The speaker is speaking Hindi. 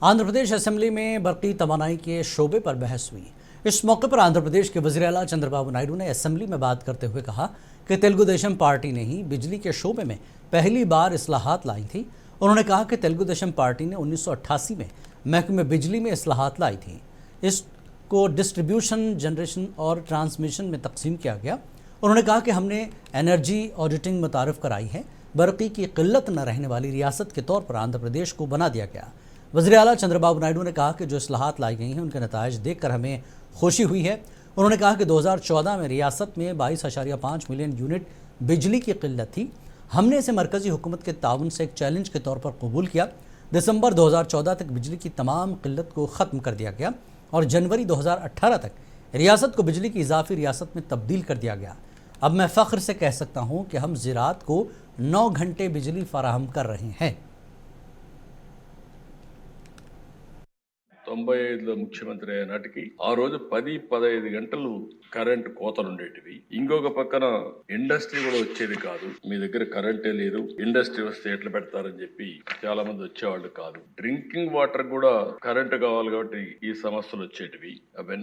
आंध्र प्रदेश असेंबली में बरकी तवानाई के शोबे पर बहस हुई। इस मौके पर आंध्र प्रदेश के वज़ीर आला चंद्रबाबू नायडू ने असेंबली में बात करते हुए कहा कि तेलुगु देशम पार्टी ने ही बिजली के शोबे में पहली बार इस्लाहात लाई थी। उन्होंने कहा कि तेलुगु देशम पार्टी ने 1988 में महकमे बिजली में इस्लाहात लाई थी। इसको डिस्ट्रीब्यूशन, जनरेशन और ट्रांसमिशन में तकसीम किया गया। उन्होंने कहा कि हमने एनर्जी ऑडिटिंग मुतारिफ कराई है। बरकी की किल्लत न रहने वाली रियासत के तौर पर आंध्र प्रदेश को बना दिया गया। वज़ीर आला चंद्रबाबू नायडू ने कहा कि जो इस्लाहात लाई गई हैं उनके नताइज देखकर हमें खुशी हुई है। उन्होंने कहा कि 2014 में रियासत में 22.5 मिलियन यूनिट बिजली की किल्लत थी। हमने इसे मरकज़ी हुकूमत के ताउन से एक चैलेंज के तौर पर कबूल किया। दिसंबर 2014 तक बिजली की तमाम किल्लत को ख़त्म कर दिया गया और जनवरी 2018 तक रियासत को बिजली की इजाफी रियासत में तब्दील कर दिया गया। अब मैं फ़ख्र से कह सकता हूँ कि हम ज़राअत को 9 घंटे बिजली फराहम कर रहे हैं। 95లో ముఖ్యమంత్రి అయిన నాటికి ఆ రోజు 10-15 గంటలు కరెంట్ కోతలు ఉండేటివి. ఇంకొక పక్కన ఇండస్ట్రీ కూడా వచ్చేది కాదు. మీ దగ్గర కరెంటే లేదు, ఇండస్ట్రీ వస్తే ఎట్లా పెడతారని చెప్పి చాలా మంది వచ్చేవాళ్ళు కాదు. డ్రింకింగ్ వాటర్ కూడా కరెంట్ కావాలి కాబట్టి ఈ సమస్యలు వచ్చేటివి. అవన్నీ